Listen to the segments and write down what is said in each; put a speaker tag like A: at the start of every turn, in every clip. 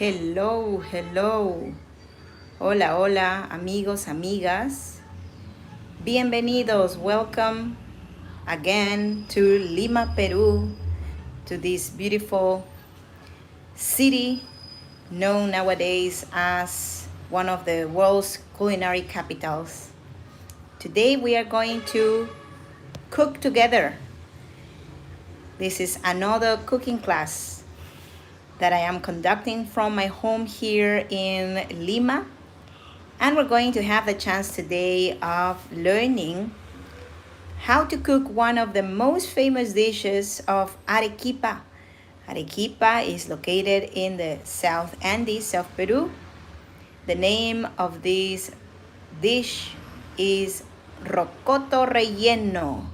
A: Hello, hello. Hola, hola, amigos, amigas. Bienvenidos. Welcome again to Lima, Peru, to this beautiful city known nowadays as one of the world's culinary capitals. Today we are going to cook together. This is another cooking class that I am conducting from my home here in Lima. And we're going to have the chance today of learning how to cook one of the most famous dishes of Arequipa. Arequipa is located in the South Andes of Peru. The name of this dish is Rocoto Relleno.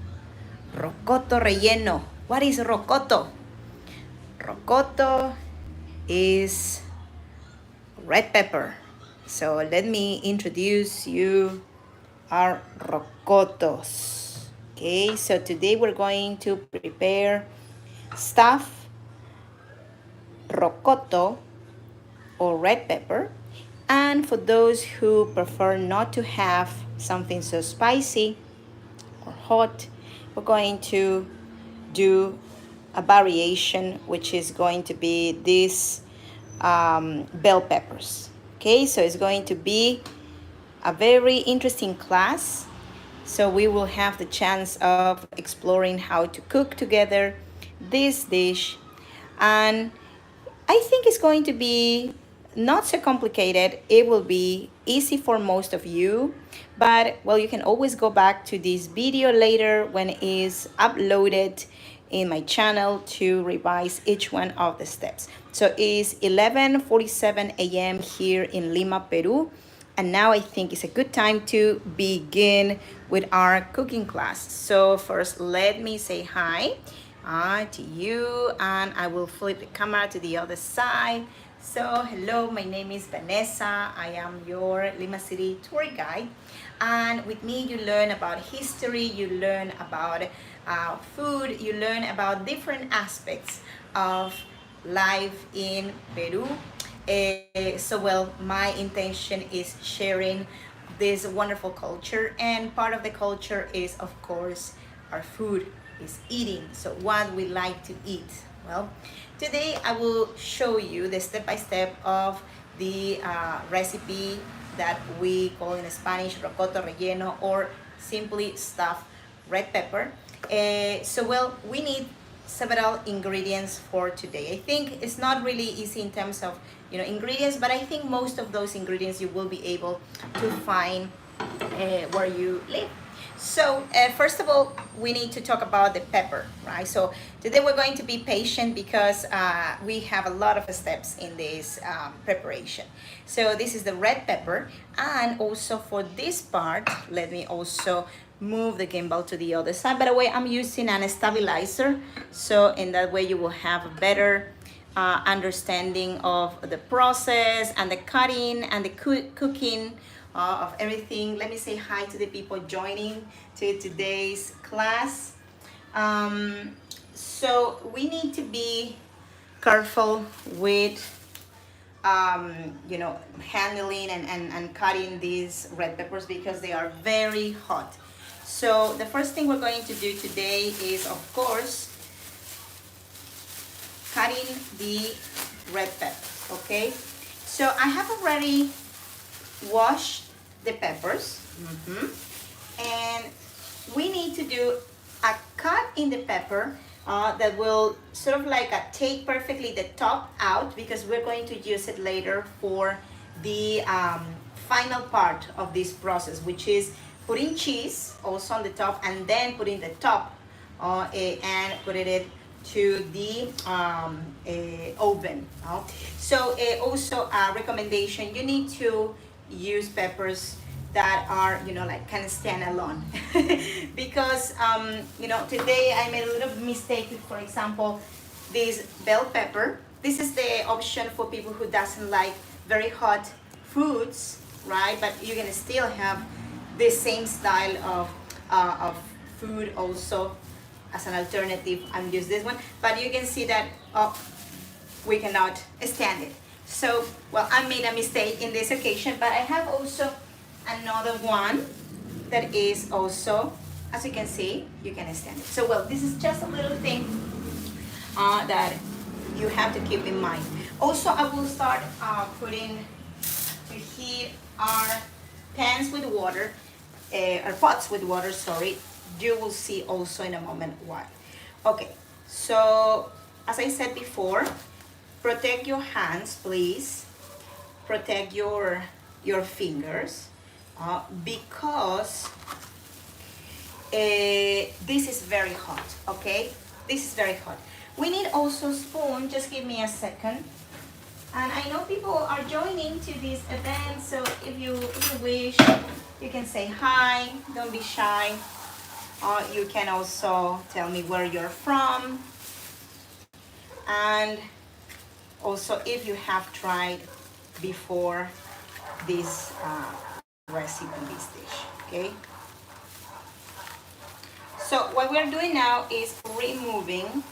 A: Rocoto Relleno. What is Rocoto? Rocoto is red pepper. So let me introduce you our rocotos. Okay, so today we're going to prepare stuffed rocoto or red pepper. And for those who prefer not to have something so spicy or hot, we're going to do a variation, which is going to be these bell peppers. Okay, so it's going to be a very interesting class. So we will have the chance of exploring how to cook together this dish. And I think it's going to be not so complicated. It will be easy for most of you. But, well, you can always go back to this video later when it is uploaded in my channel to revise each one of the steps. So it's 11:47 a.m. here in Lima, Peru. And now I think it's a good time to begin with our cooking class. So first, let me say hi to you, and I will flip the camera to the other side. So hello, my name is Vanessa. I am your Lima City tour guide. And with me, you learn about history, you learn about food, you learn about different aspects of life in Peru. So my intention is sharing this wonderful culture, and part of the culture is, of course, our food is eating. So what we like to eat. Well, today I will show you the step-by-step of the recipe that we call in Spanish rocoto relleno, or simply stuffed red pepper. We need several ingredients for today. I think it's not really easy in terms of ingredients, but I think most of those ingredients you will be able to find where you live. So first of all, we need to talk about the pepper, right? So today we're going to be patient because we have a lot of steps in this preparation. So this is the red pepper, and also for this part, let me also move the gimbal to the other side. By the way, I'm using an stabilizer, so in that way you will have a better understanding of the process and the cutting and the cooking of everything. Let me say hi to the people joining to today's class. So we need to be careful with handling and cutting these red peppers because they are very hot. So the first thing we're going to do today is, of course, cutting the red peppers. Okay, so I have already washed the peppers. And we need to do a cut in the pepper that will sort of like take perfectly the top out, because we're going to use it later for the final part of this process, which is putting cheese also on the top, and then putting the top and putting it to the oven. So also a recommendation, you need to use peppers that are like kind of stand alone because today I made a little mistake. For example, this bell pepper, this is the option for people who doesn't like very hot foods, right? But you can still have the same style of food also as an alternative. I'm use this one, but you can see that we cannot stand it. So, well, I made a mistake in this occasion, but I have also another one that is also, as you can see, you can extend it. So, well, this is just a little thing that you have to keep in mind. Also, I will start putting to heat our pans with water, our pots with water, sorry. You will see also in a moment why. Okay, so as I said before, protect your hands, please. Protect your fingers because this is very hot, okay? This is very hot. We need also spoon, just give me a second. And I know people are joining to this event, so if you wish, you can say hi, don't be shy. You can also tell me where you're from. And also if you have tried before this recipe, this dish, okay? So what we're doing now is removing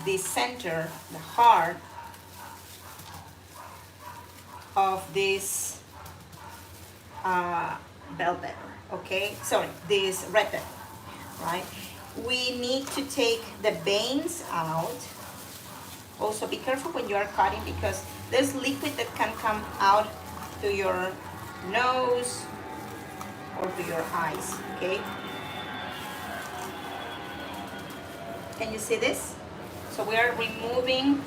A: the center, the heart of this bell pepper, okay? Sorry, this red pepper, right? We need to take the veins out. Also be careful when you are cutting because there's liquid that can come out to your nose or to your eyes, okay? Can you see this? So we are removing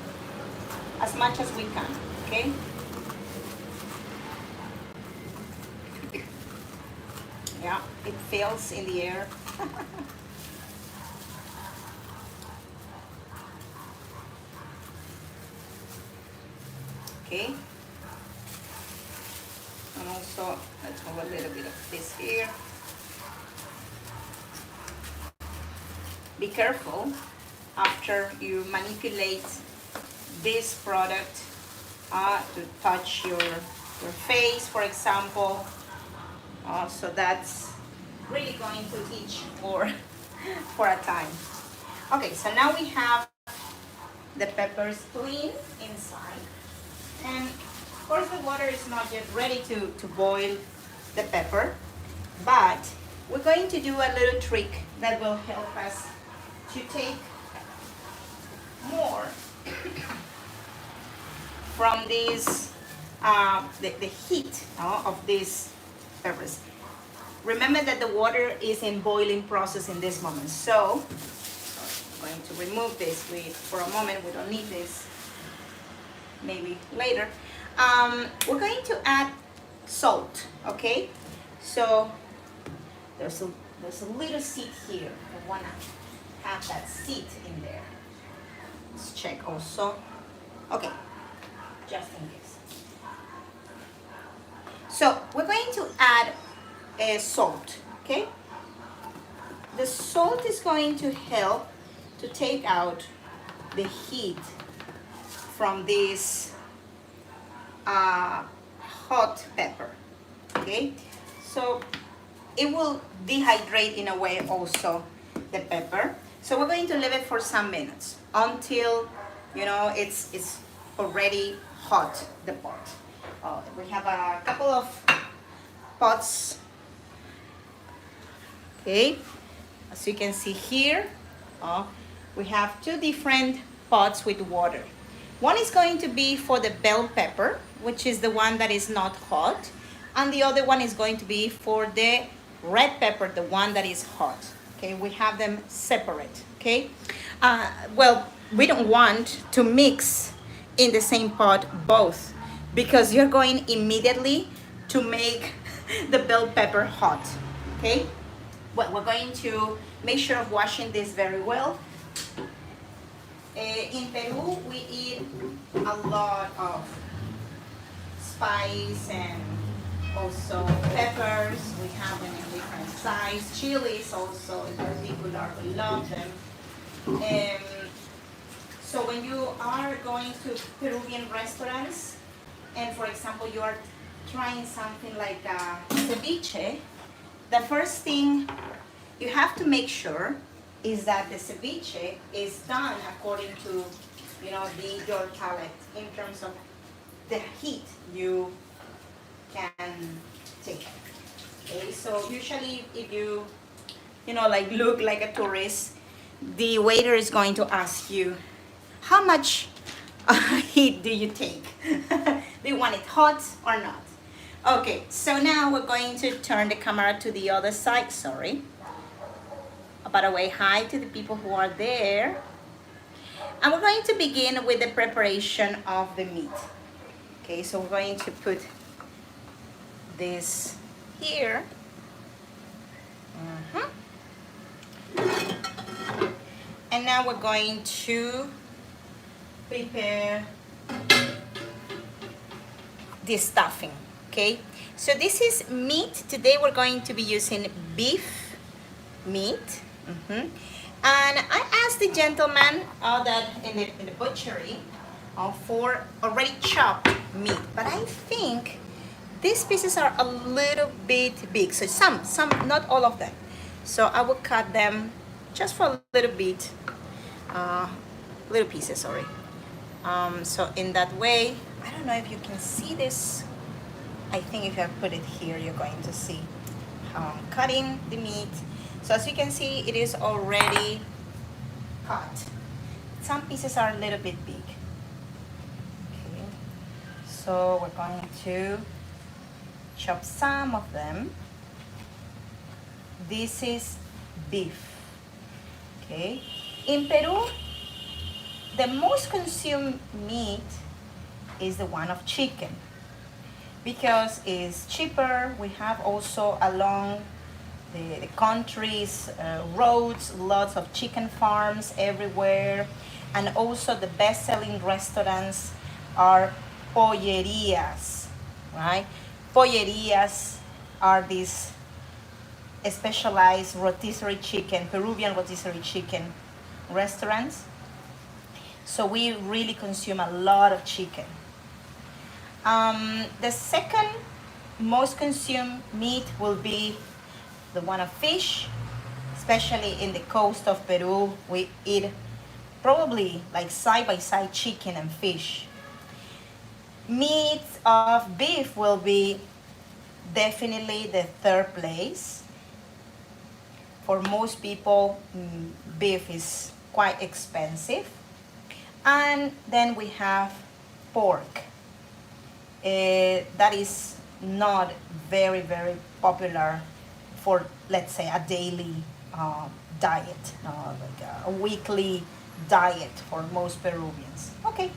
A: as much as we can, okay? Yeah, it fills in the air. Okay. And also, let's move a little bit of this here. Be careful after you manipulate this product to touch your face, for example. So that's really going to itch for a time. Okay, so now we have the peppers clean inside. And of course the water is not yet ready to boil the pepper, but we're going to do a little trick that will help us to take more from this, the heat of these peppers. Remember that the water is in boiling process in this moment. So I'm going to remove this for a moment. We don't need this. Maybe later. We're going to add salt. Okay. So there's a little seed here. I wanna have that seed in there. Let's check also. Okay. Just in case. So we're going to add salt, okay? The salt is going to help to take out the heat from this hot pepper, okay? So it will dehydrate in a way also the pepper. So we're going to leave it for some minutes until, you know, it's already hot, the pot. We have a couple of pots, okay? As you can see here, we have two different pots with water. One is going to be for the bell pepper, which is the one that is not hot, and the other one is going to be for the red pepper, the one that is hot. Okay, we have them separate, okay? Well, we don't want to mix in the same pot both, because you're going immediately to make the bell pepper hot, okay? Well, we're going to make sure of washing this very well. In Peru, we eat a lot of spice and also peppers. We have them in different sizes. Chilies also, in particular, we love them. So when you are going to Peruvian restaurants, and for example, you are trying something like ceviche, the first thing you have to make sure is that the ceviche is done according to your palate in terms of the heat you can take. Okay, so usually if you like look like a tourist, the waiter is going to ask you, how much heat do you take? Do you want it hot or not? Okay, so now we're going to turn the camera to the other side. Sorry. By the way, hi to the people who are there. And we're going to begin with the preparation of the meat. Okay, so we're going to put this here. And now we're going to prepare the stuffing. Okay, so this is meat. Today we're going to be using beef meat. And I asked the gentleman that in the butchery for already chopped meat, but I think these pieces are a little bit big. So some, not all of them. So I will cut them just for a little bit, little pieces, sorry. So in that way, I don't know if you can see this. I think if I put it here, you're going to see how I'm cutting the meat. So as you can see, it is already cut. Some pieces are a little bit big. Okay. So we're going to chop some of them. This is beef. Okay. In Peru, the most consumed meat is the one of chicken because it's cheaper. We have also along the country's roads, lots of chicken farms everywhere, and also the best-selling restaurants are pollerias, right? Pollerias are these specialized rotisserie chicken, Peruvian rotisserie chicken restaurants. So we really consume a lot of chicken. The second most consumed meat will be the one of fish, especially in the coast of Peru. We eat probably like side by side chicken and fish. Meat of beef will be definitely the third place. For most people, beef is quite expensive. And then we have pork. That is not very, very popular for, let's say, a daily diet, like a weekly diet for most Peruvians. Okay,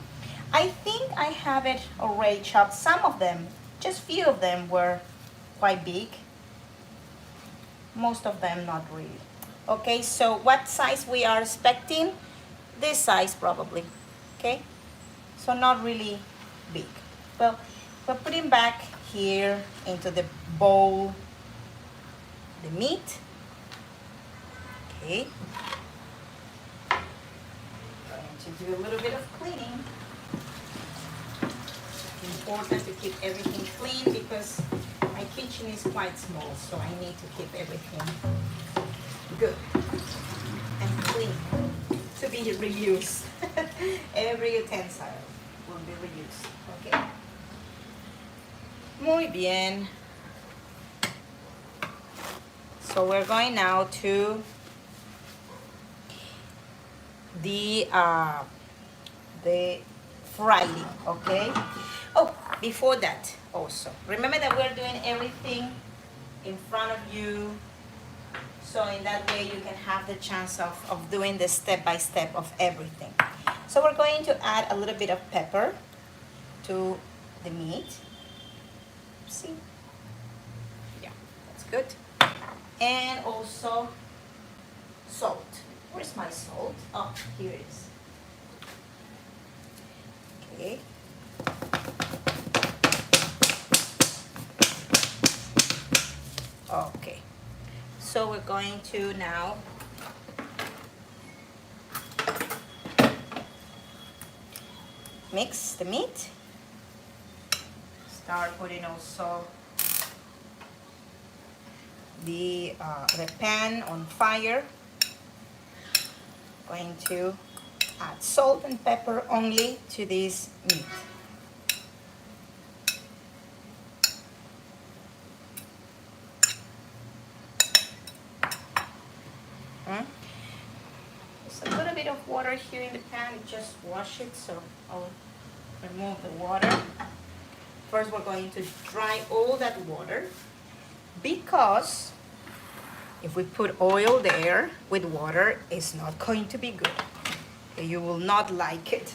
A: I think I have it already chopped. Some of them, just few of them were quite big. Most of them not really. Okay, so what size we are expecting? This size probably. Okay, so not really big. Well, we're putting back here into the bowl the meat. Okay. Going to do a little bit of cleaning. It's important to keep everything clean because my kitchen is quite small, so I need to keep everything good and clean to be reused. Every utensil will be reused. Okay. Muy bien. So we're going now to the frying, okay? Oh, before that also, remember that we're doing everything in front of you, so in that way you can have the chance of doing the step-by-step of everything. So we're going to add a little bit of pepper to the meat. See? Yeah, that's good. And also salt. Where's my salt? Oh, here it is. Okay. Okay. So we're going to now mix the meat. Start putting also the pan on fire. Going to add salt and pepper only to this meat. There's a little bit of water here in the pan, just wash it, so I'll remove the water. First we're going to dry all that water, because if we put oil there with water, it's not going to be good. You will not like it.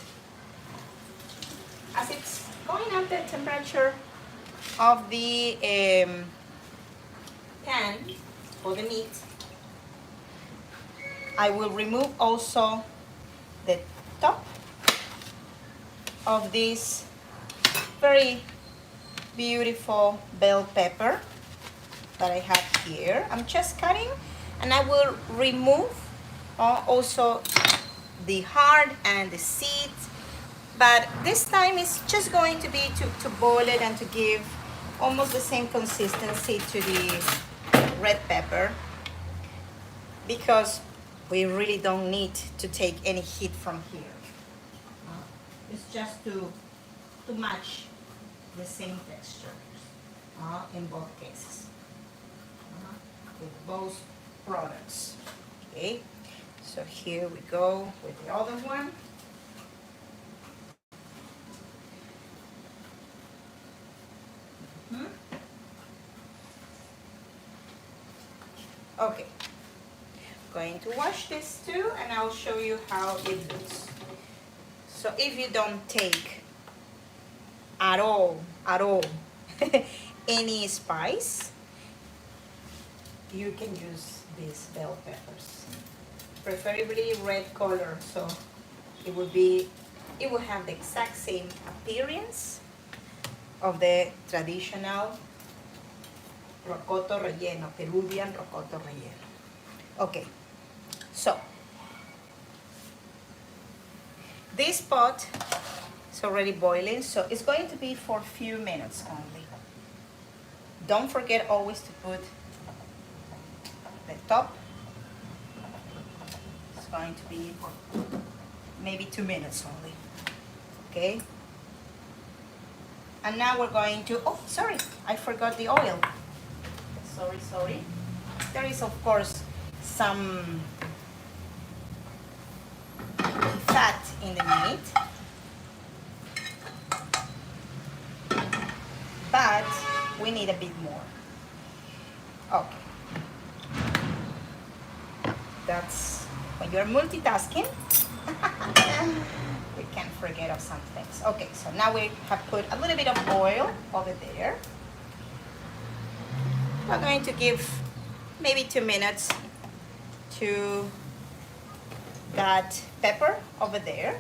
A: As it's going up the temperature of the pan for the meat, I will remove also the top of this very beautiful bell pepper that I have here. I'm just cutting, and I will remove also the heart and the seeds, but this time it's just going to be to boil it and to give almost the same consistency to the red pepper, because we really don't need to take any heat from here. It's just to match the same texture in both cases with both products. Okay, so here we go with the other one. Okay, going to wash this too, and I'll show you how it looks. So if you don't take at all any spice, you can use these bell peppers, preferably red color, so it will have the exact same appearance of the traditional Rocoto Relleno, Peruvian Rocoto Relleno. Okay, so this pot is already boiling, so it's going to be for a few minutes only. Don't forget always to put the top. It's going to be for maybe 2 minutes only. Okay, and now we're going to, oh sorry, I forgot the oil. Sorry. There is of course some fat in the meat, but we need a bit more. Okay, that's when you're multitasking. We can't forget of some things. Okay, so now we have put a little bit of oil over there. We're going to give maybe 2 minutes to that pepper over there,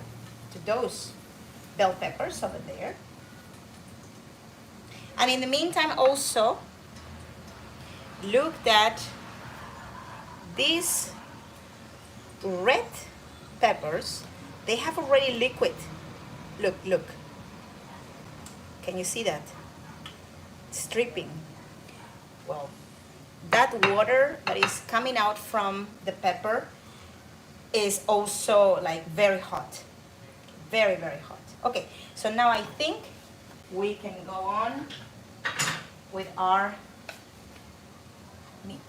A: to those bell peppers over there. And in the meantime also, look that these red peppers, they have already liquid. Look. Can you see that? It's dripping. Well, that water that is coming out from the pepper is also like very hot. Very hot. Okay, so now I think we can go on with our meat.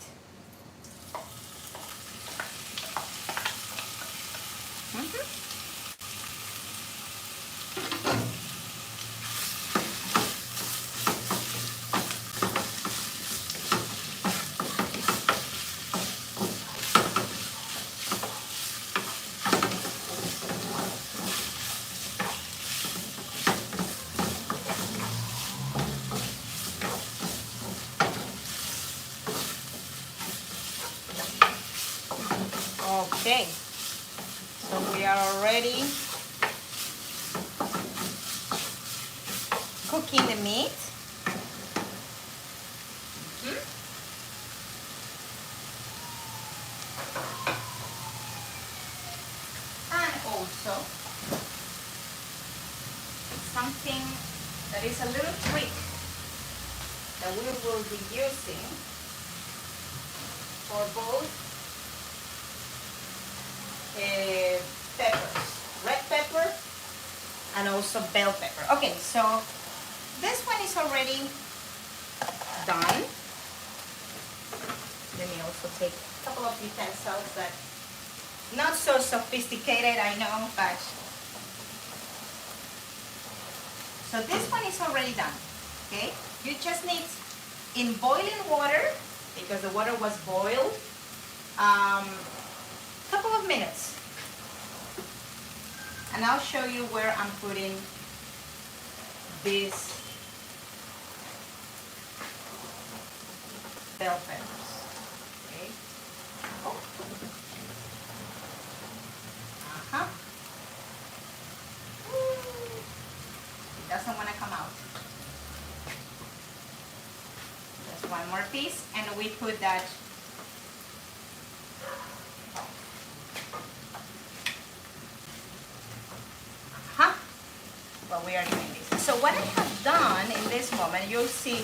A: Okay, so we are already cooking the meat. And also something that is a little trick that we will be using for both peppers. also bell pepper. Okay, so this one is already done. Let me also take a couple of utensils that not so sophisticated, I know, but so this one is already done. Okay, you just need in boiling water, because the water was boiled, couple of minutes, and I'll show you where I'm putting these bell peppers. Okay. Oh. It doesn't want to come out. Just one more piece, and we put that. Well, we are doing this. So what I have done in this moment, you'll see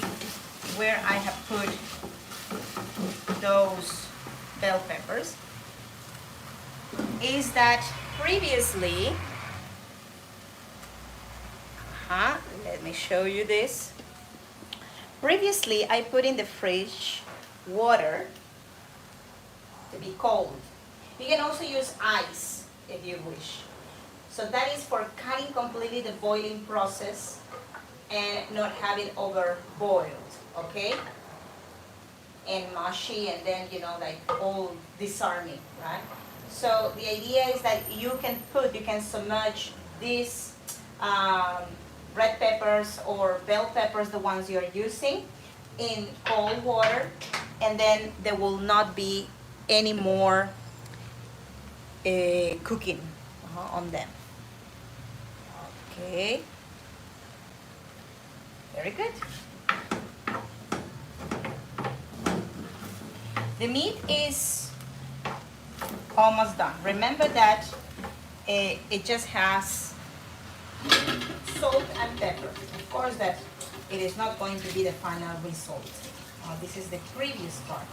A: where I have put those bell peppers, is that previously, let me show you this. Previously, I put in the fridge water to be cold. You can also use ice if you wish. So that is for cutting completely the boiling process and not have it over boiled, okay? And mushy, and then, you know, like all disarming, right? So the idea is that you can submerge these red peppers or bell peppers, the ones you're using, in cold water, and then there will not be any more cooking on them. Okay, very good. The meat is almost done. Remember that it just has salt and pepper. Of course that it is not going to be the final result. This is the previous part.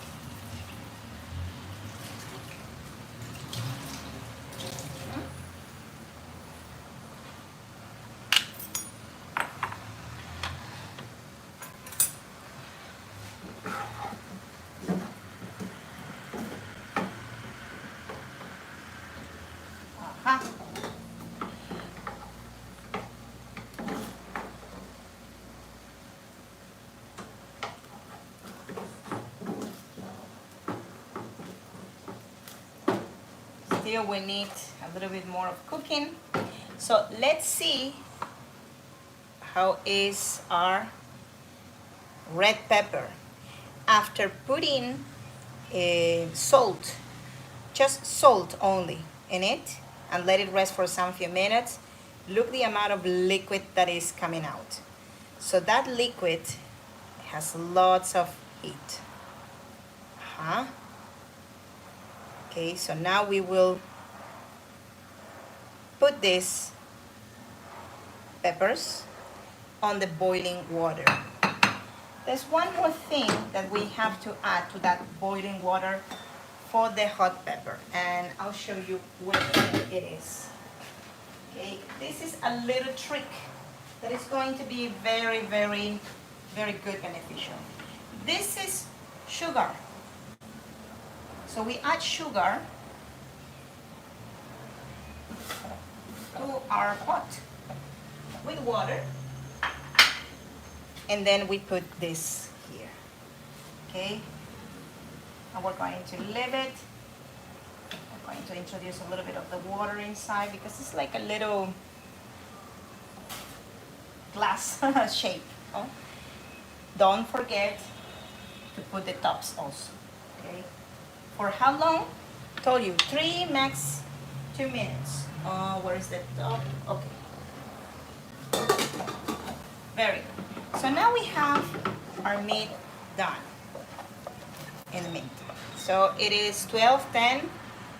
A: Still we need a little bit more of cooking. So let's see how is our red pepper. After putting salt, just salt only in it, and let it rest for some few minutes, look the amount of liquid that is coming out. So that liquid has lots of heat. Okay, so now we will put these peppers on the boiling water. There's one more thing that we have to add to that boiling water for the hot pepper, and I'll show you where it is. Okay, this is a little trick that is going to be very, very, very good, beneficial. This is sugar. So we add sugar to our pot with water, and then we put this here. Okay, and we're going to leave it. I'm going to introduce a little bit of the water inside because it's like a little glass shape. Oh? Don't forget to put the tops also. Okay. For how long? Told you 3 max 2 minutes. Where is the top? Okay. Very good. So now we have our meat done in the meantime. So it is 12:10.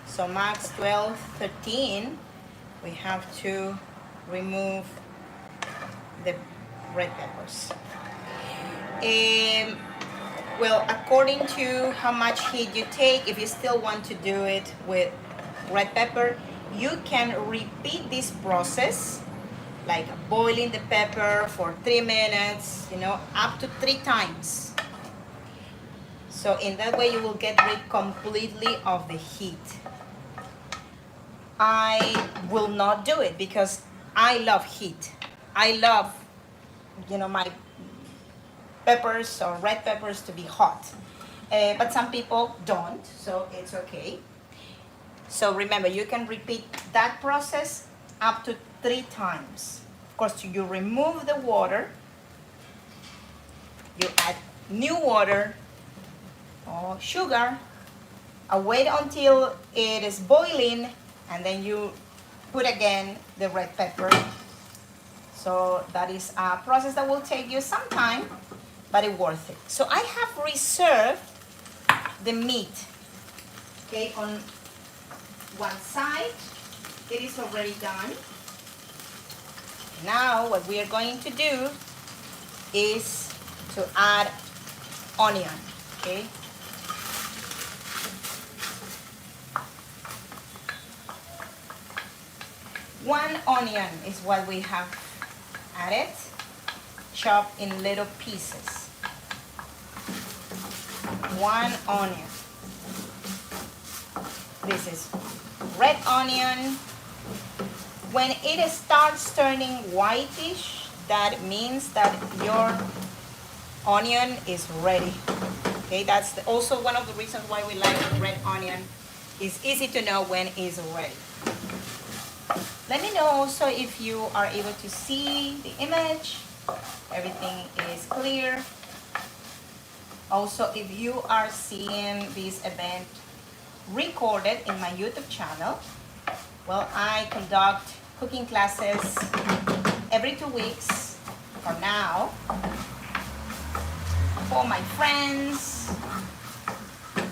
A: So max 12:13. We have to remove the red peppers. Well, according to how much heat you take, if you still want to do it with red pepper, you can repeat this process like boiling the pepper for 3 minutes, you know, up to 3 times. So in that way you will get rid completely of the heat. I will not do it because I love heat. I love, you know, my peppers or red peppers to be hot. But some people don't, so it's okay. So remember, you can repeat that process up to 3 times. Of course, you remove the water, you add new water or sugar, wait until it is boiling, and then you put again the red pepper. So that is a process that will take you some time, but it's worth it. So I have reserved the meat, okay, on one side. It is already done. Now what we are going to do is to add onion, okay? One onion is what we have added, chopped in little pieces. One onion. This is red onion. When it starts turning whitish, that means that your onion is ready. Okay, that's also one of the reasons why we like red onion. It's easy to know when it's ready. Let me know also if you are able to see the image. Everything is clear. Also, if you are seeing this event recorded in my YouTube channel, well, I conduct cooking classes every 2 weeks for now for my friends,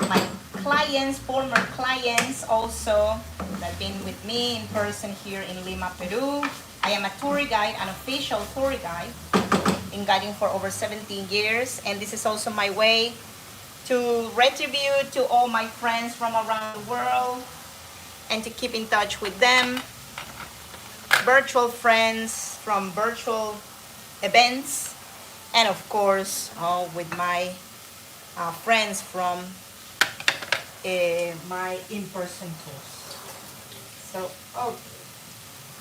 A: my clients, former clients also that have been with me in person here in Lima, Peru. I am a tour guide, an official tour guide, in guiding for over 17 years, and this is also my way to retribute to all my friends from around the world and to keep in touch with them, virtual friends from virtual events, and of course with my friends from my in-person tours. So,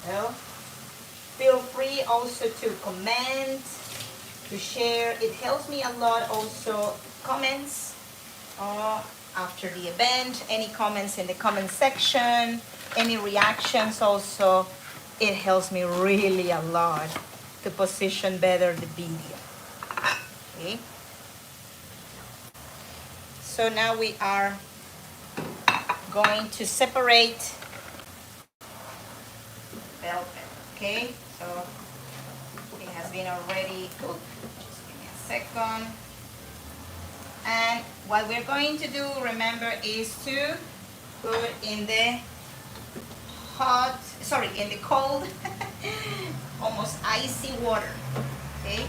A: well, feel free also to comment, to share. It helps me a lot also, comments after the event, any comments in the comment section, any reactions also. It helps me really a lot to position better the video. Okay. So now we are going to separate bell pepper. Okay, so it has been already cooked. Just give me a second. And what we're going to do, remember, is to put in the in the cold, almost icy water. Okay.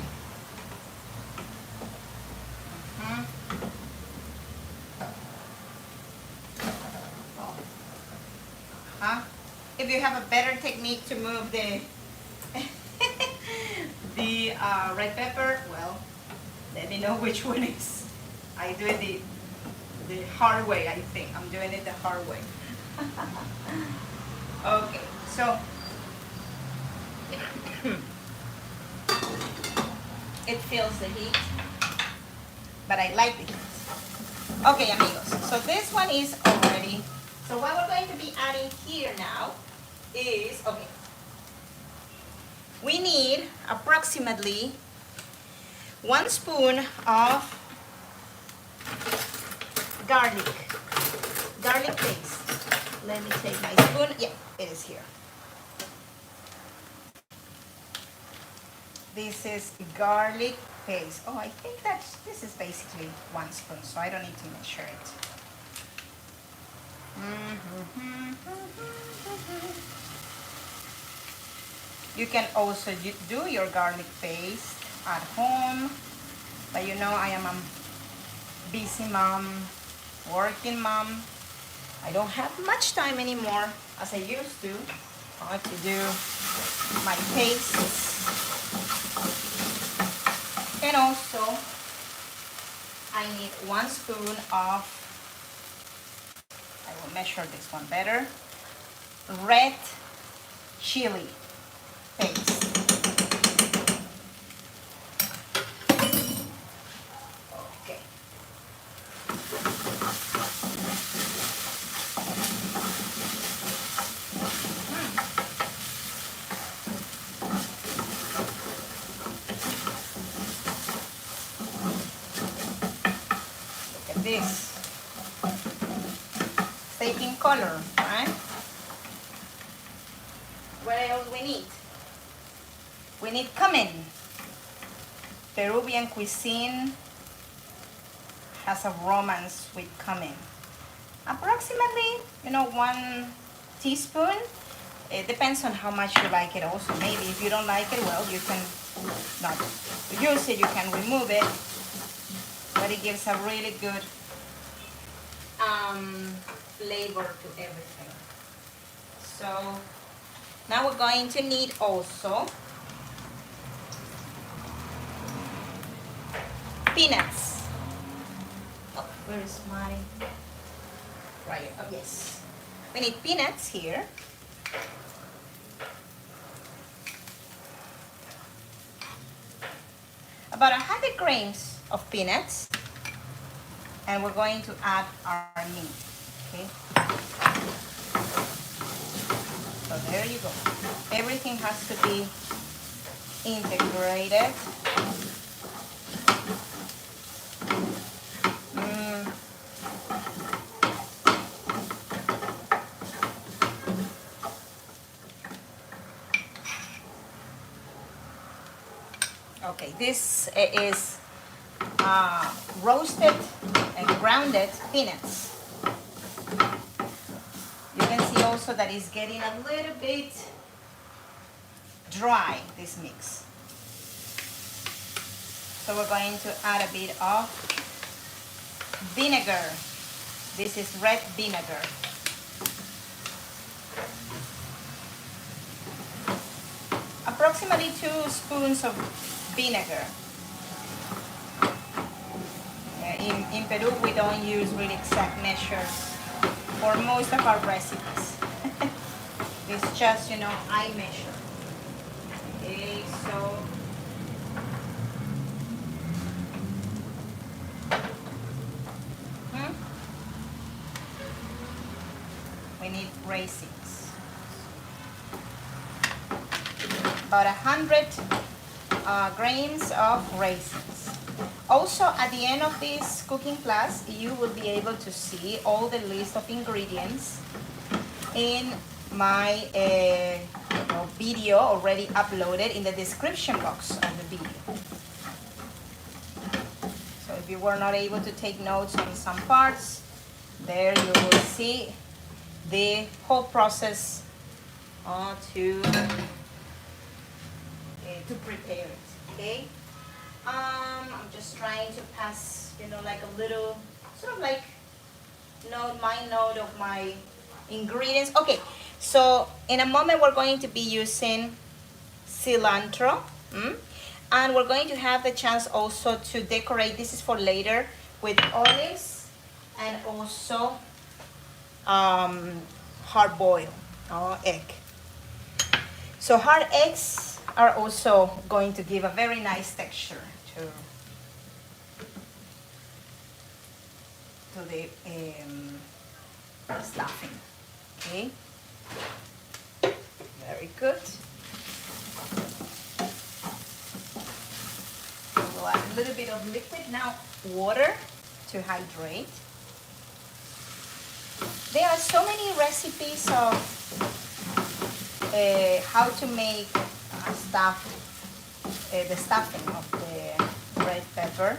A: If you have a better technique to move the the red pepper, well, let me know which one is. I do it the hard way, I think. I'm doing it the hard way. Okay, so it feels the heat, but I like the heat. Okay, amigos, so this one is already. So what we're going to be adding here now is, okay, we need approximately 1 spoon of garlic paste. Let me take my spoon. Yeah, it is here. This is garlic paste. Oh, I think this is basically 1 spoon, so I don't need to measure it. You can also do your garlic paste at home, but you know I am a busy mom, working mom. I don't have much time anymore as I used to. I have to do my pastes. And also, I need 1 spoon of, I will measure this one better, red chili paste. Okay. Look at this. Taking color, right? What else we need? We need cumin. Peruvian cuisine has a romance with cumin. Approximately, 1 teaspoon. It depends on how much you like it also. Maybe if you don't like it, well, you can not use it, you can remove it. But it gives a really good flavor to everything. So now we're going to need also peanuts. Oh, where is my fryer? Oh, yes. We need peanuts here. About 100 grams of peanuts. And we're going to add our meat. Okay. So there you go. Everything has to be integrated. Okay, this is roasted and grounded peanuts. You can see also that it's getting a little bit dry, this mix. So we're going to add a bit of vinegar. This is red vinegar. Approximately 2 spoons of vinegar. In Peru, we don't use really exact measures for most of our recipes. It's just, I measure. Okay, so we need raisins. About 100 grams of raisins. Also, at the end of this cooking class, you will be able to see all the list of ingredients in my video already uploaded in the description box of the video. So if you were not able to take notes on some parts, there you will see the whole process to prepare it. Okay. I'm just trying to pass, like a little, sort of like mind note of my ingredients. Okay, so in a moment we're going to be using cilantro, and we're going to have the chance also to decorate, this is for later, with olives and also hard boiled egg. So hard eggs are also going to give a very nice texture to the stuffing. Okay, very good. We'll add a little bit of liquid now, water to hydrate. There are so many recipes of how to make the stuffing of the red pepper.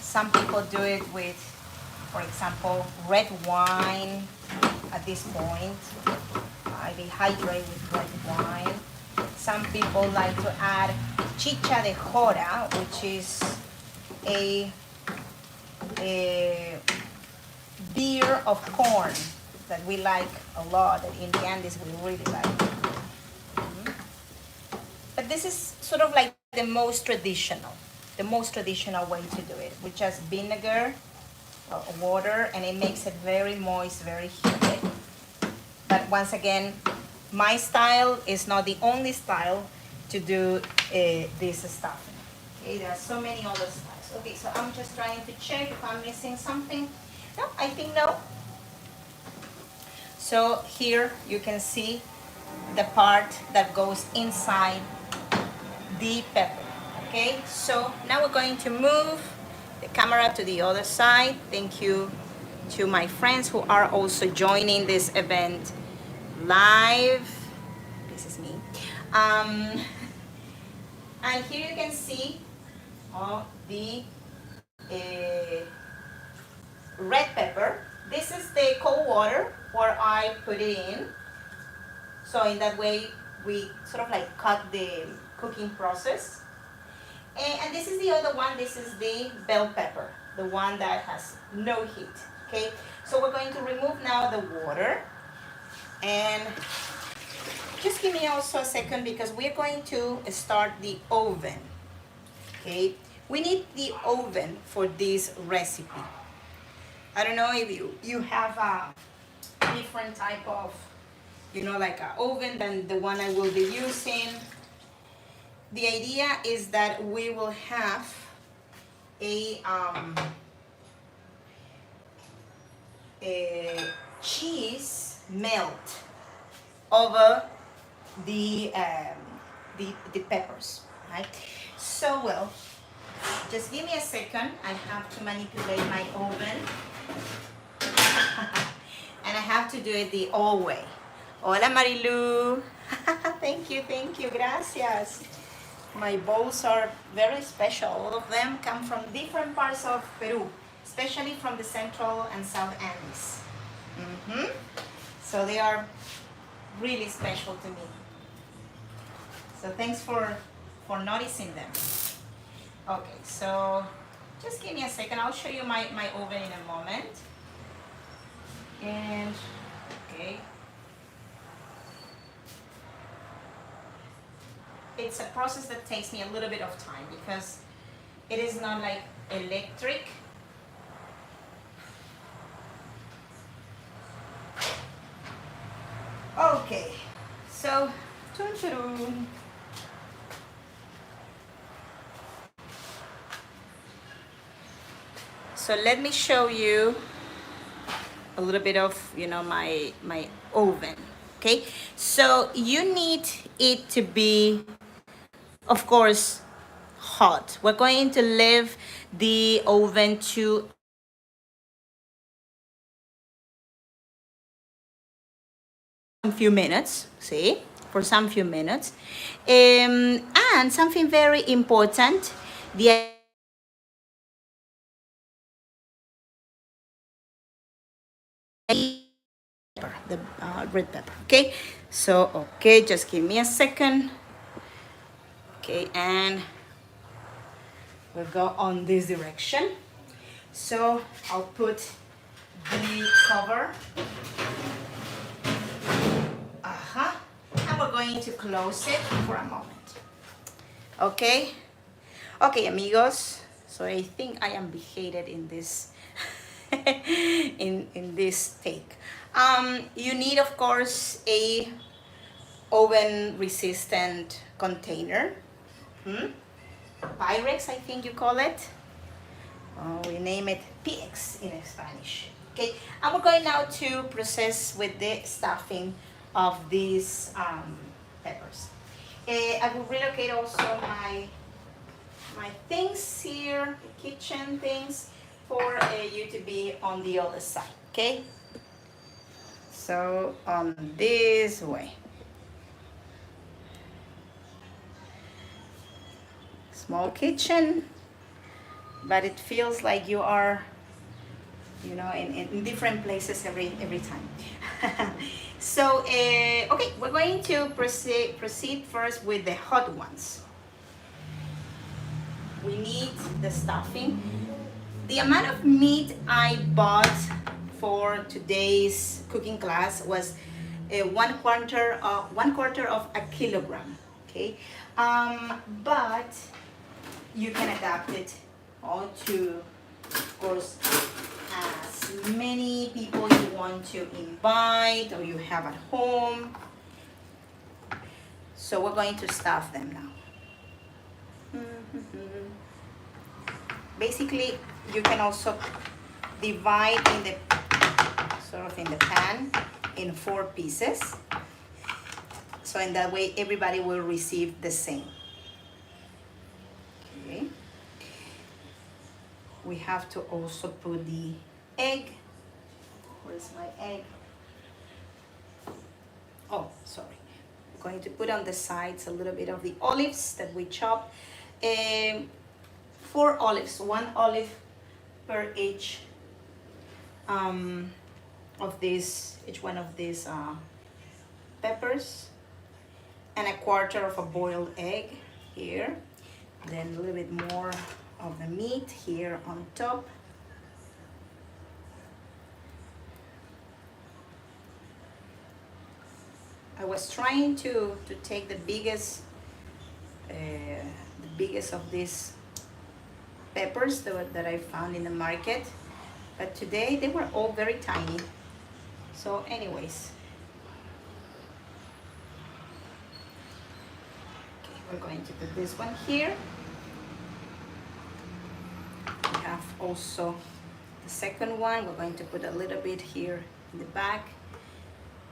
A: Some people do it with, for example, red wine at this point. They hydrate with red wine. Some people like to add chicha de jora, which is a beer of corn that we like a lot, that in the Andes we really like. this is sort of like the most traditional way to do it, with just vinegar, water, and it makes it very moist, very humid. But once again, my style is not the only style to do this stuffing. Okay, there are so many other styles. Okay, so I'm just trying to check if I'm missing something. No, I think no. So here you can see the part that goes inside the pepper. Okay, so now we're going to move the camera to the other side. Thank you to my friends who are also joining this event live. This is me. And here you can see the red pepper. This is the cold water where I put it in. So in that way, we sort of like cut the cooking process. And this is the other one. This is the bell pepper, the one that has no heat. Okay, so we're going to remove now the water. And just give me also a second, because we're going to start the oven. Okay, we need the oven for this recipe. I don't know if you have a different type of, like an oven than the one I will be using. The idea is that we will have a cheese melt over the peppers, right? So, well, just give me a second. I have to manipulate my oven. And I have to do it the old way. Hola, Marilu. Thank you, gracias. My bowls are very special. All of them come from different parts of Peru, especially from the Central and South Andes. So they are really special to me. So thanks for noticing them. Okay, so just give me a second. I'll show you my oven in a moment. And, okay. It's a process that takes me a little bit of time, because it is not like electric. Okay, so let me show you a little bit of my oven. Okay, so you need it to be, of course, hot. We're going to leave the oven to a few minutes, for some few minutes. And something very important, the red pepper. Okay, so just give me a second. Okay, and we'll go on this direction. So I'll put the cover. And we're going to close it for a moment. Okay, amigos. So I think I am beheaded in this in this take. You need, of course, a oven resistant container. Pyrex, I think you call it. We name it PX in Spanish. Okay, and we're going now to process with the stuffing of these peppers. I will relocate also my things here, the kitchen things, for you to be on the other side. Okay, so on this way. Small kitchen, but it feels like you are, in different places every time. So, okay, we're going to proceed first with the hot ones. We need the stuffing. The amount of meat I bought for today's cooking class was one quarter of a kilogram. okay? But you can adapt it all to, of course, as many people you want to invite or you have at home. So we're going to stuff them now. Basically, you can also divide in the in the pan in 4 pieces. So in that way, everybody will receive the same. Okay. We have to also put the egg. Where's my egg? Oh, sorry. I'm going to put on the sides a little bit of the olives that we chopped. 4 olives, 1 olive per each of these, each one of these peppers, and 1/4 of a boiled egg here. Then a little bit more of the meat here on top. I was trying to take the biggest of these peppers that I found in the market, but today they were all very tiny. So anyways, okay, we're going to put this one here. We have also the second one. We're going to put a little bit here in the back.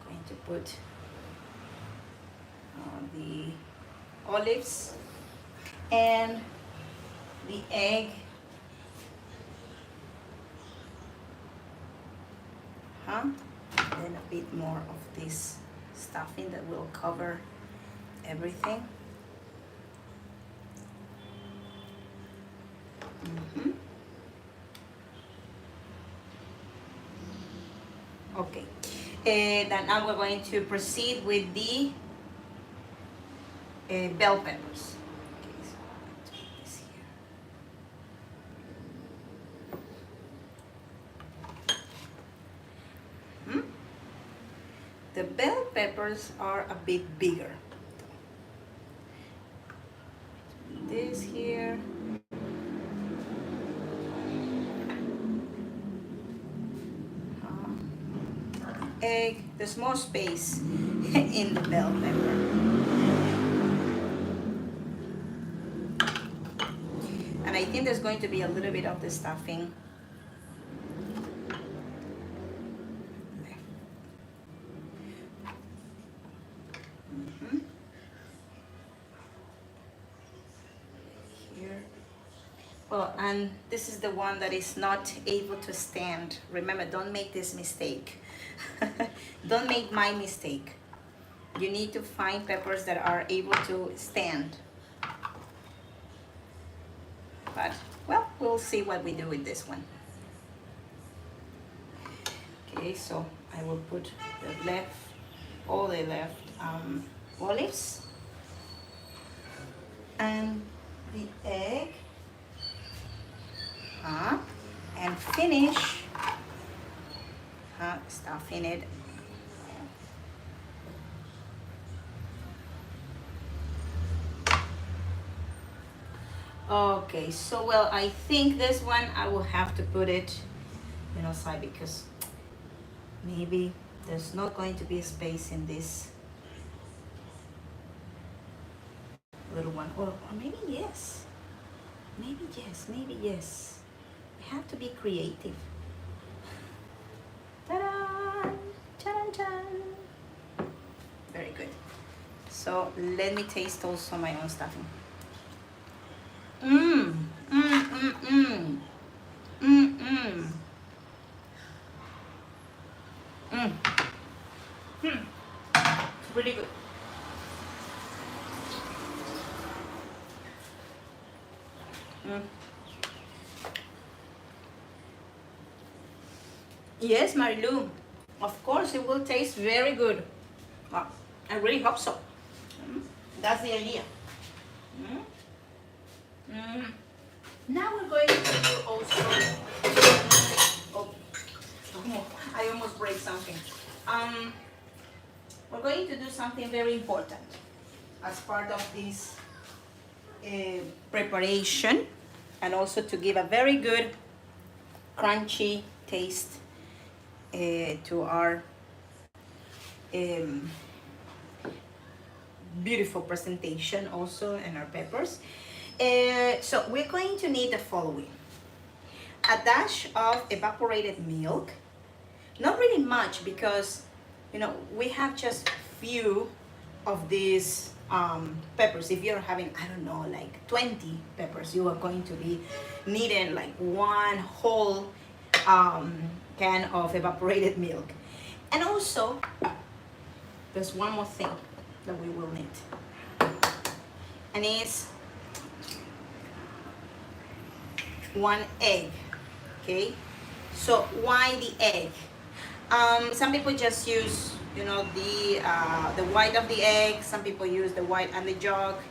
A: Going to put the olives and the egg. Then a bit more of this stuffing that will cover everything. Okay, then now we're going to proceed with the bell peppers. Okay, so I'm going to put this here. The bell peppers are a bit bigger. This here. Egg, there's more space in the bell pepper. And I think there's going to be a little bit of the stuffing here. Well, and this is the one that is not able to stand. Remember, don't make this mistake. Don't make my mistake. You need to find peppers that are able to stand. But, well, we'll see what we do with this one. Okay, so I will put all the left olives and the egg, and finish stuffing it. Okay, so well, I think this one I will have to put it side, because maybe there's not going to be a space in this little one, or maybe yes, maybe yes, maybe yes. I have to be creative. Ta-da! Ta-da-da! Very good. So let me taste also my own stuffing. Really good. Yes, Marilu. Of course, it will taste very good. Well, I really hope so. That's the idea. Now we're going to do also. Oh, I almost break something. We're going to do something very important. as part of this preparation, and also to give a very good crunchy taste to our beautiful presentation also, and our peppers. So we're going to need the following: a dash of evaporated milk, not really much because we have just few of these peppers. If you're having, I don't know, like 20 peppers, you are going to be needing like one whole can of evaporated milk. And also there's one more thing that we will need, and it's 1 egg. Okay, so why the egg? Some people just use the white of the egg. Some people use the white and the yolk.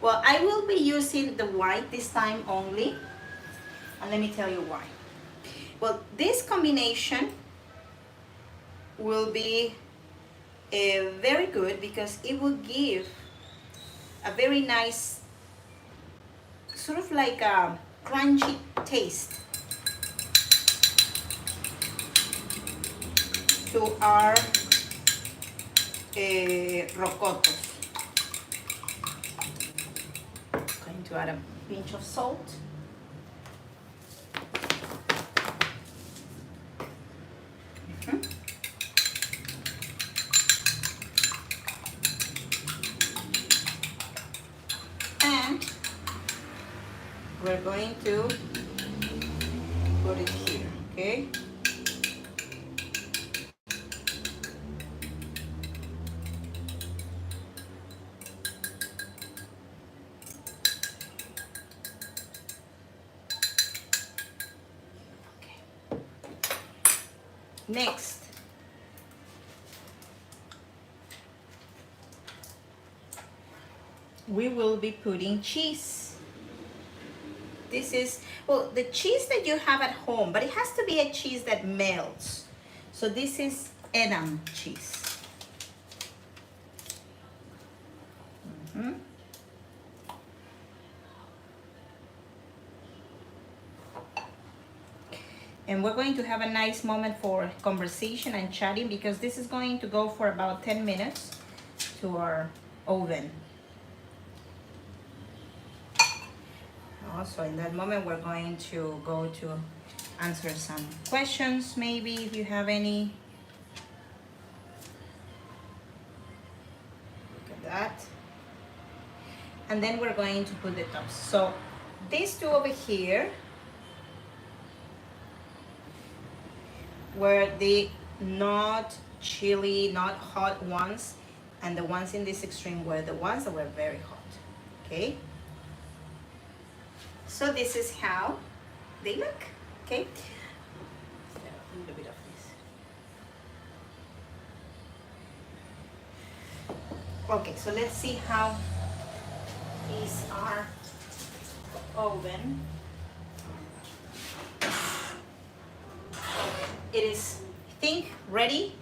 A: Well, I will be using the white this time only, and let me tell you why. Well, this combination will be very good because it will give a very nice, sort of like a crunchy taste to our rocotos. Going to add a pinch of salt. And we're going to put it here, okay? Next, we will be putting cheese. This is, well, the cheese that you have at home, but it has to be a cheese that melts. So this is Edam cheese. And we're going to have a nice moment for conversation and chatting because this is going to go for about 10 minutes to our oven. Also, in that moment, we're going to go to answer some questions, maybe if you have any. Look at that. And then we're going to put the tops. So these two over here were the not chili, not hot ones, and the ones in this extreme were the ones that were very hot. Okay, so this is how they look. Okay, a little bit of this. Okay, so let's see how these are oven. It is, I think, ready.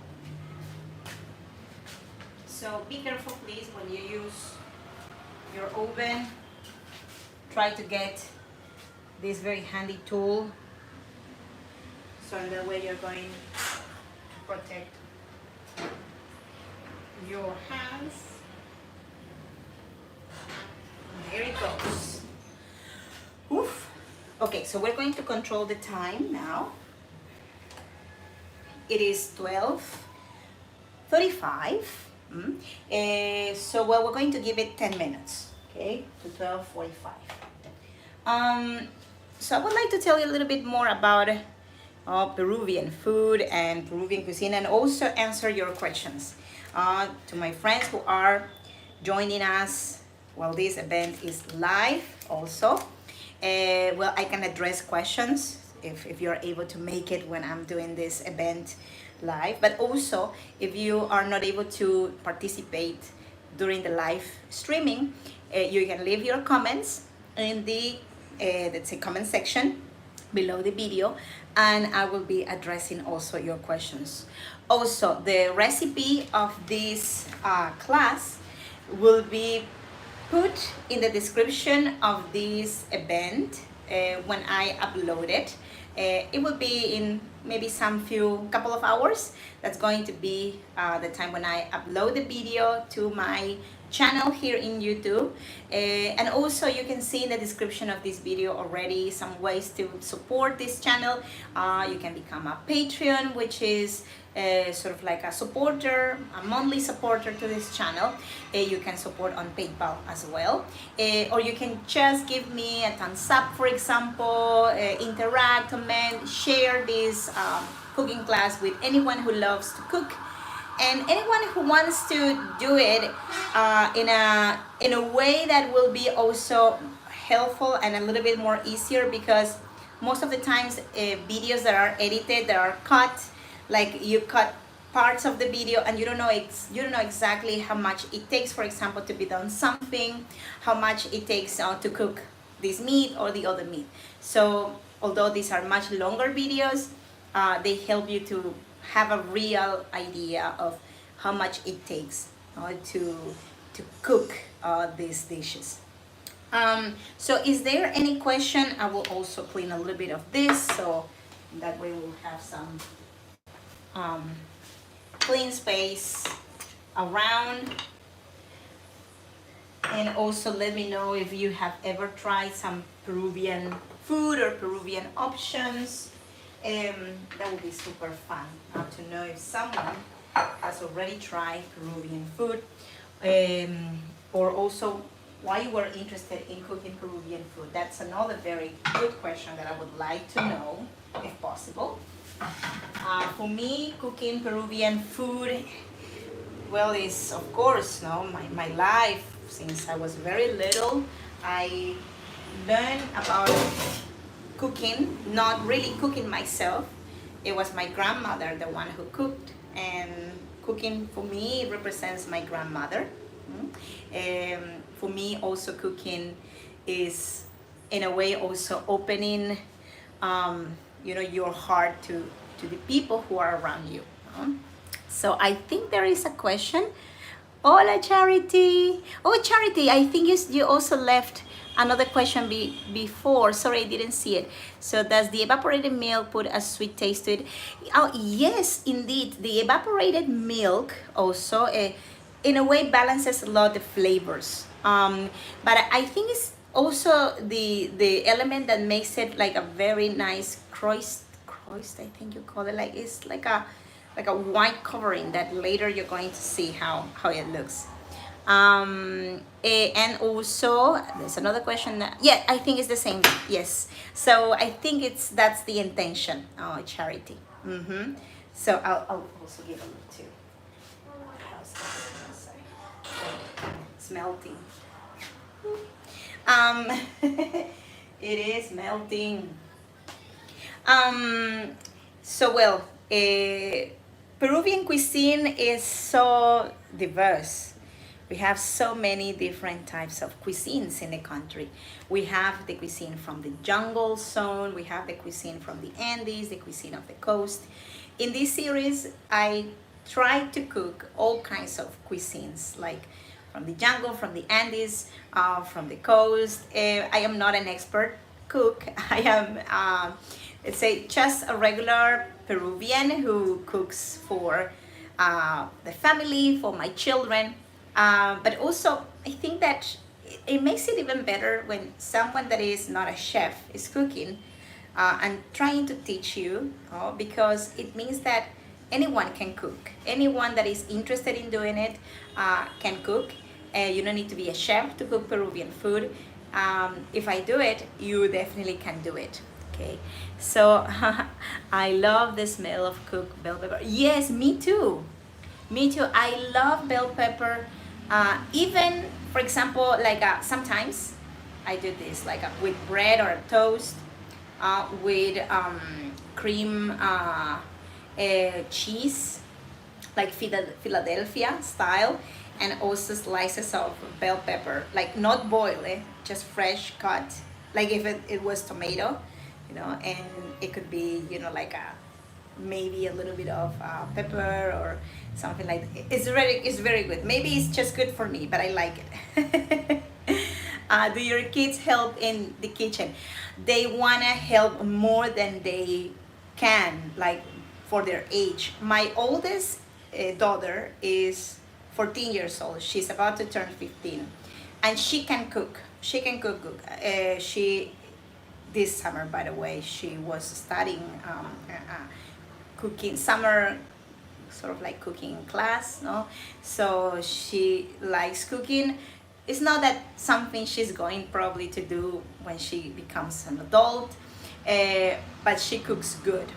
A: So be careful, please, when you use your oven. Try to get this very handy tool, so in that way you're going to protect your hands. There it goes. Oof. Okay, so we're going to control the time now. It is 12:35. So well, we're going to give it 10 minutes, okay, to 12:45. So I would like to tell you a little bit more about Peruvian food and Peruvian cuisine, and also answer your questions to my friends who are joining us while this event is live also. Well, I can address questions if you're able to make it when I'm doing this event live, but also if you are not able to participate during the live streaming, you can leave your comments in the let's say comment section below the video, and I will be addressing also your questions. Also, the recipe of this class will be put in the description of this event when I upload it. It will be in maybe some couple of hours. That's going to be the time when I upload the video to my channel here in YouTube. And also you can see in the description of this video already some ways to support this channel. You can become a Patreon, which is sort of like a supporter, a monthly supporter to this channel. You can support on PayPal as well, or you can just give me a thumbs up, for example, interact, comment, share this cooking class with anyone who loves to cook and anyone who wants to do it in a way that will be also helpful and a little bit more easier, because most of the times videos that are edited, that are cut, like you cut parts of the video and you don't know exactly how much it takes, for example, to be done something, how much it takes to cook this meat or the other meat. So although these are much longer videos, they help you to have a real idea of how much it takes to cook these dishes. So is there any question? I will also clean a little bit of this, so that way we'll have some clean space around. And also let me know if you have ever tried some Peruvian food or Peruvian options. That would be super fun to know if someone has already tried Peruvian food, or also why you were interested in cooking Peruvian food. That's another very good question that I would like to know, if possible. For me, cooking Peruvian food, well, is of course my life. Since I was very little, I learned about cooking, not really cooking myself. It was my grandmother, the one who cooked, and cooking for me represents my grandmother. For me also cooking is in a way also opening your heart to the people who are around you. So I think there is a question. Hola, Charity. Oh, Charity, I think you also left another question before. Sorry, I didn't see it. So does the evaporated milk put a sweet taste to it? Oh, yes, indeed. The evaporated milk also, in a way, balances a lot of flavors. But I think it's also the element that makes it like a very nice croissant, I think you call it. Like it's like a white covering that later you're going to see how it looks. And also there's another question yeah, I think it's the same. Yes, so I think that's the intention. Oh, Charity. So I'll also give a look too. It's melting. It is melting. So well, Peruvian cuisine is so diverse. We have so many different types of cuisines in the country. We have the cuisine from the jungle zone, we have the cuisine from the Andes, the cuisine of the coast. In this series, I try to cook all kinds of cuisines, like from the jungle, from the Andes, from the coast. I am not an expert cook. I am, let's say, just a regular Peruvian who cooks for the family, for my children. But also, I think that it makes it even better when someone that is not a chef is cooking and trying to teach you, because it means that anyone can cook. Anyone that is interested in doing it can cook. You don't need to be a chef to cook Peruvian food. If I do it, you definitely can do it. Okay, so I love the smell of cooked bell pepper. Yes, me too. Me too. I love bell pepper. Even, for example, like sometimes I do this like with bread or toast, with cream cheese, like Philadelphia style, and also slices of bell pepper, like not boiled, just fresh cut, like if it was tomato, and it could be, like a maybe a little bit of pepper or something like that. It's very good. Maybe it's just good for me, but I like it. Do your kids help in the kitchen? They wanna help more than they can, like for their age. My oldest daughter is 14 years old. She's about to turn 15, and she can cook. She can cook. She this summer, by the way, she was studying cooking summer, sort of like cooking class, no? So she likes cooking. It's not that something she's going probably to do when she becomes an adult, but she cooks good.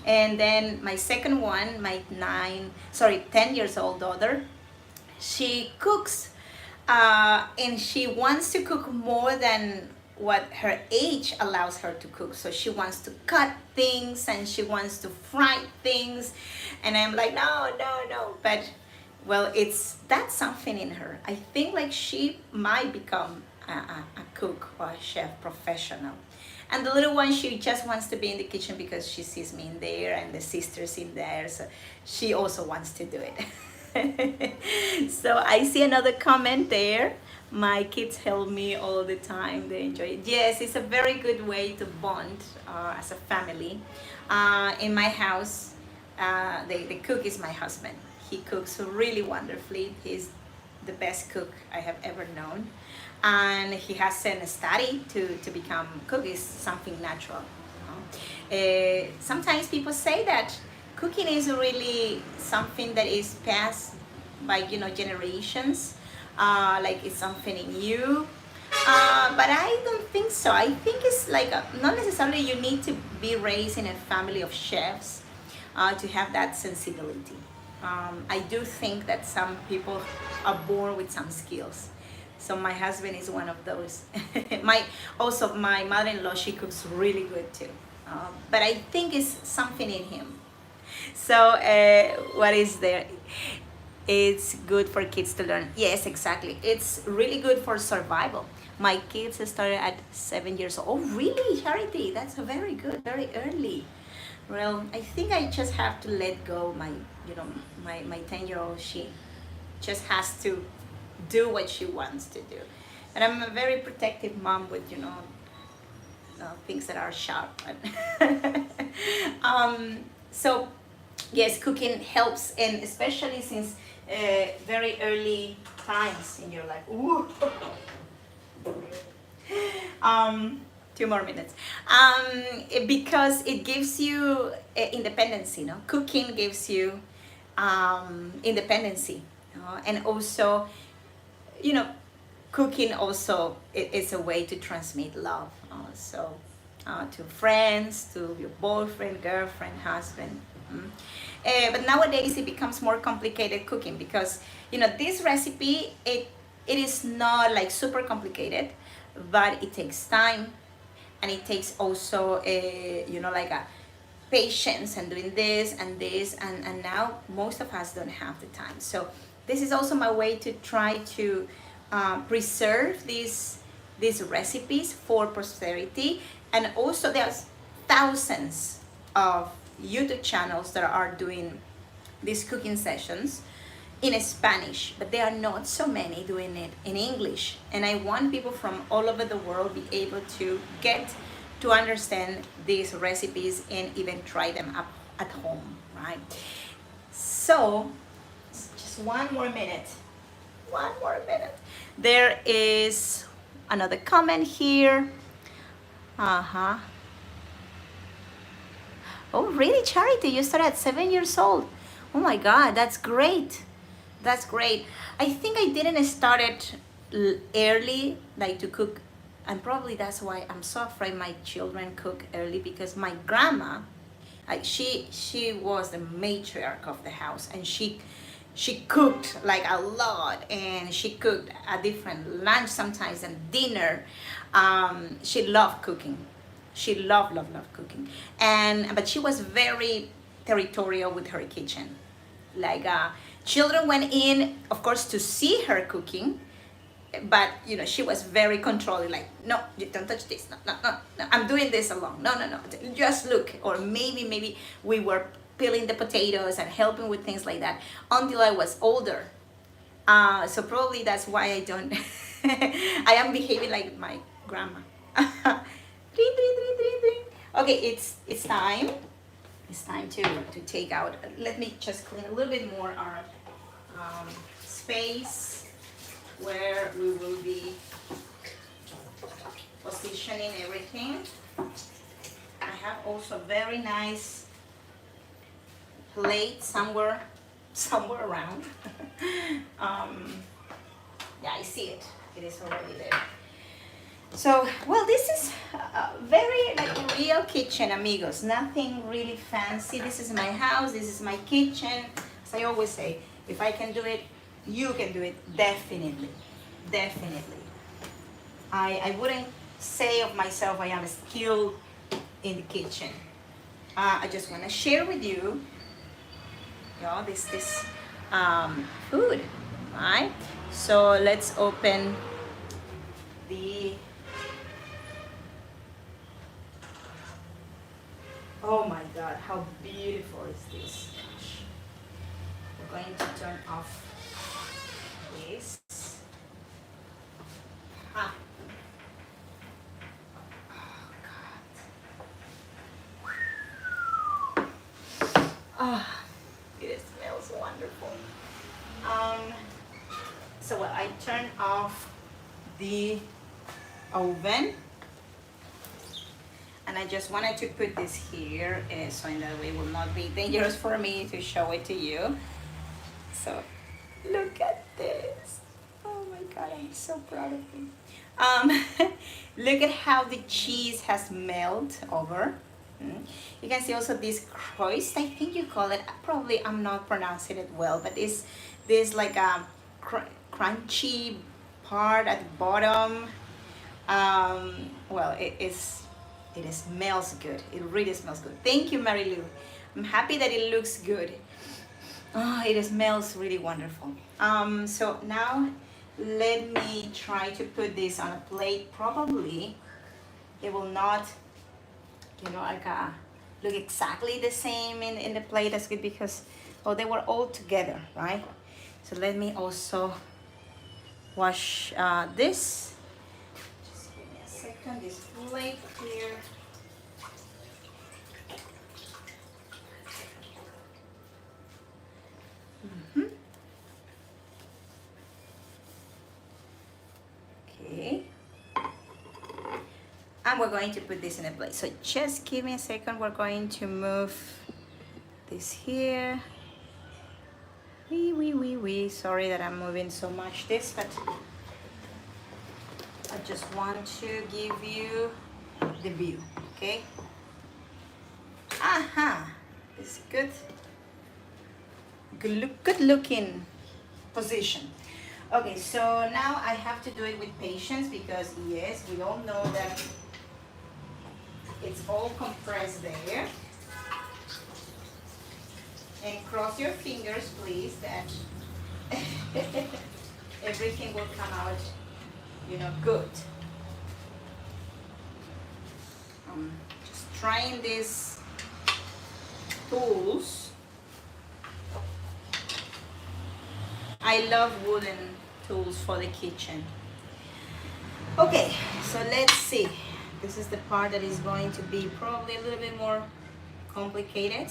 A: And then my second one, my 10 years old daughter, she cooks, and she wants to cook more than what her age allows her to cook. So she wants to cut things and she wants to fry things, and I'm like, no, no, no. But well, that's something in her. I think like she might become a cook or a chef professional. And the little one, she just wants to be in the kitchen because she sees me in there and the sisters in there, so she also wants to do it. So I see another comment there. My kids help me all the time. They enjoy it. Yes, it's a very good way to bond as a family. In my house, the cook is my husband. He cooks really wonderfully. He's the best cook I have ever known. And he hasn't studied to become cook. It's something natural. Sometimes people say that cooking is really something that is passed by generations. Like it's something in you. But I don't think so. I think it's like not necessarily you need to be raised in a family of chefs to have that sensibility. I do think that some people are born with some skills. So my husband is one of those. My mother-in-law, she cooks really good too. But I think it's something in him. So what is there? It's good for kids to learn. Yes, exactly. It's really good for survival. My kids started at 7 years old. Oh, really, Charity? That's very good, very early. Well, I think I just have to let go my 10-year-old. She just has to do what she wants to do. And I'm a very protective mom with, things that are sharp. So, yes, cooking helps, and especially since very early times in your life. Ooh. 2 more minutes. Because it gives you independency, no? Cooking gives you independency, and also, cooking also is a way to transmit love. To friends, to your boyfriend, girlfriend, husband. But nowadays it becomes more complicated cooking because this recipe it is not like super complicated, but it takes time, and it takes also like a patience and doing this and this, and now most of us don't have the time. So this is also my way to try to preserve these recipes for posterity. And also there's thousands of YouTube channels that are doing these cooking sessions in Spanish, but there are not so many doing it in English. And I want people from all over the world be able to get to understand these recipes and even try them up at home, right? So just one more minute. There is another comment here. Oh, really, Charity? You started at 7 years old. Oh my God, that's great. That's great. I think I didn't start it early, like to cook, and probably that's why I'm so afraid my children cook early, because my grandma, she was the matriarch of the house, and she cooked like a lot, and she cooked a different lunch sometimes and dinner. She loved cooking. She loved cooking, but she was very territorial with her kitchen. Like children went in, of course, to see her cooking, but she was very controlling. Like, no, you don't touch this. No, I'm doing this alone. No, just look. Or maybe we were peeling the potatoes and helping with things like that until I was older. So probably that's why I don't. I am behaving like my grandma. Ding, ding, ding, ding, ding. Okay, it's time. It's time to take out. Let me just clean a little bit more our space where we will be positioning everything. I have also a very nice plate somewhere around. Yeah, I see it. It is already there. So, well, this is very like a real kitchen, amigos. Nothing really fancy. This is my house. This is my kitchen. As I always say, if I can do it, you can do it. Definitely, definitely. I wouldn't say of myself I am skilled in the kitchen. I just want to share with you, this food, right? So let's open the. Oh my God, how beautiful is this? Gosh. We're going to turn off this. Ah. Ah, it smells wonderful. So well, I turn off the oven, and I just wanted to put this here so in that way it will not be dangerous for me to show it to you. So look at this. Oh my God, I'm so proud of you. Look at how the cheese has melted over. You can see also this crust, I think you call it. Probably I'm not pronouncing it well, but it's this like a crunchy part at the bottom. Well, it smells good. It really smells good. Thank you, Mary Lou. I'm happy that it looks good. Oh, it smells really wonderful. So now let me try to put this on a plate. Probably it will not, like look exactly the same in the plate. That's good because, well, they were all together, right? So let me also wash this. Just give me a second. This plate here. Okay. And we're going to put this in a plate. So just give me a second. We're going to move this here. Sorry that I'm moving so much this, but I just want to give you the view, okay? This good looking position. Okay, so now I have to do it with patience because yes, we all know that it's all compressed there. And cross your fingers, please, that everything will come out, good. Just trying these tools. I love wooden tools for the kitchen. Okay, so let's see. This is the part that is going to be probably a little bit more complicated.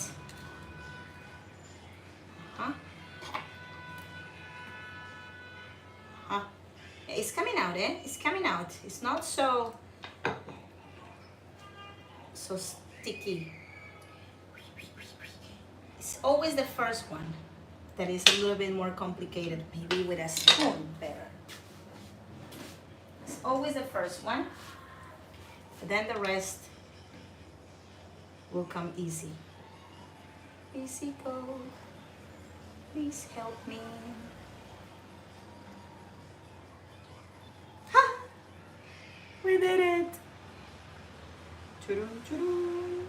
A: It's coming out, It's coming out. It's not so sticky. It's always the first one that is a little bit more complicated. Maybe with a spoon better. It's always the first one. But then the rest will come easy. Easy go. Please help me. Ha! We did it. Choo-doo, choo-doo.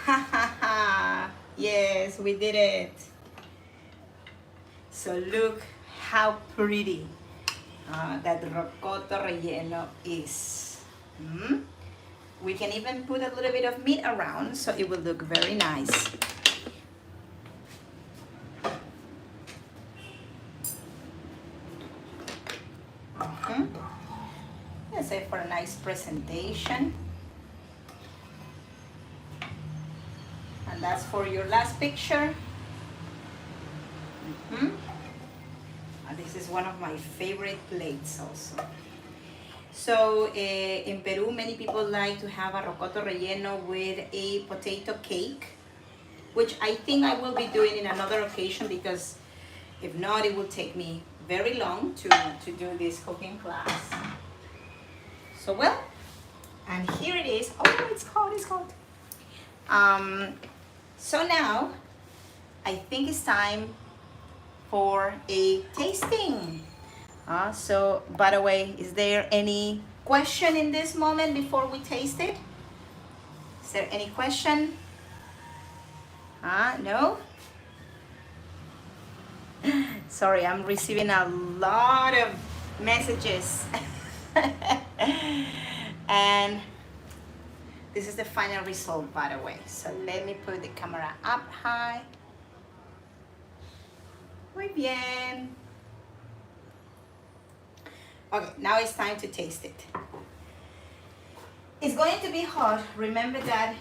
A: Ha ha ha! Yes, we did it. So look how pretty that Rocoto Relleno is. Mm. We can even put a little bit of meat around so it will look very nice. Let's say for a nice presentation. And that's for your last picture. And this is one of my favorite plates also. So in Peru, many people like to have a rocoto relleno with a potato cake, which I think I will be doing in another occasion, because if not, it will take me very long to do this cooking class. So well, and here it is. Oh, it's cold, it's cold. So now, I think it's time for a tasting. So, by the way, is there any question in this moment before we taste it? Is there any question? No? Sorry, I'm receiving a lot of messages. And this is the final result, by the way. So let me put the camera up high. Muy bien. Okay, now it's time to taste it. It's going to be hot. Remember that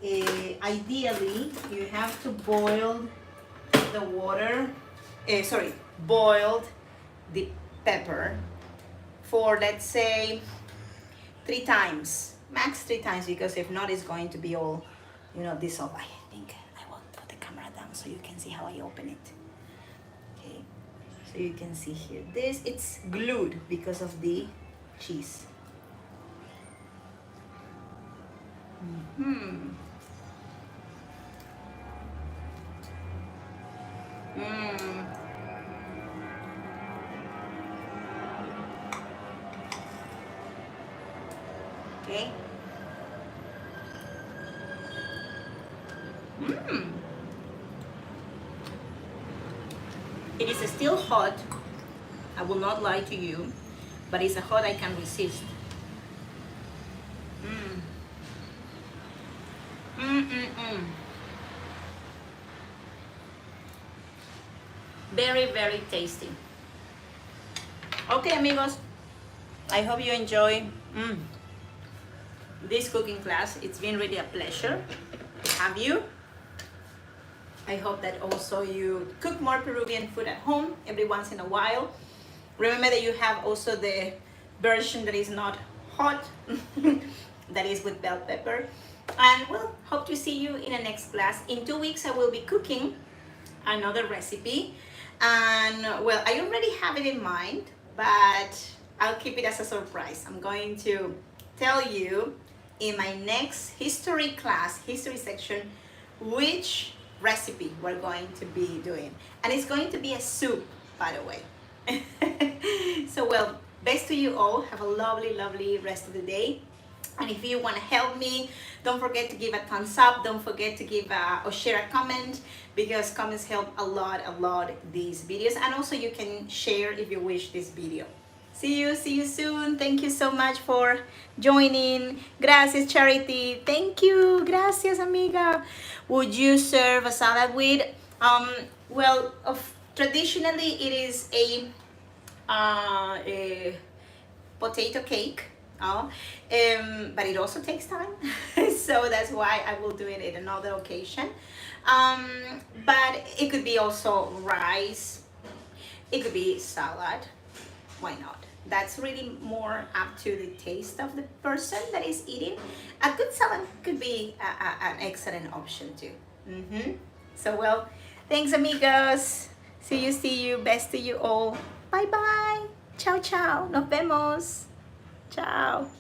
A: ideally you have to boil the water, boiled the pepper for, let's say, 3 times, max 3 times, because if not, it's going to be all, dissolved. I think I will put the camera down so you can see how I open it. Okay, so you can see here, it's glued because of the cheese. Okay. It is still hot. I will not lie to you, but it's a hot I can resist. Very, very tasty. Okay, amigos, I hope you enjoy this cooking class. It's been really a pleasure to have you. I hope that also you cook more Peruvian food at home every once in a while. Remember that you have also the version that is not hot, that is with bell pepper. And we'll hope to see you in the next class. In 2 weeks, I will be cooking another recipe. And well, I already have it in mind, but I'll keep it as a surprise. I'm going to tell you in my next history class, history section, which recipe we're going to be doing. And it's going to be a soup, by the way. So well, best to you all. Have a lovely, lovely rest of the day. And if you want to help me, don't forget to give a thumbs up. Don't forget to give or share a comment, because comments help a lot these videos. And also you can share if you wish this video. See you soon. Thank you so much for joining. Gracias, Charity. Thank you. Gracias, amiga. Would you serve a salad with? Well, traditionally it is a potato cake. But it also takes time. So that's why I will do it at another occasion. But it could be also rice. It could be salad. Why not? That's really more up to the taste of the person that is eating. A good salad could be an excellent option too. So well, thanks, amigos. See you. Best to you all. Bye bye. Ciao, ciao. Nos vemos. Ciao.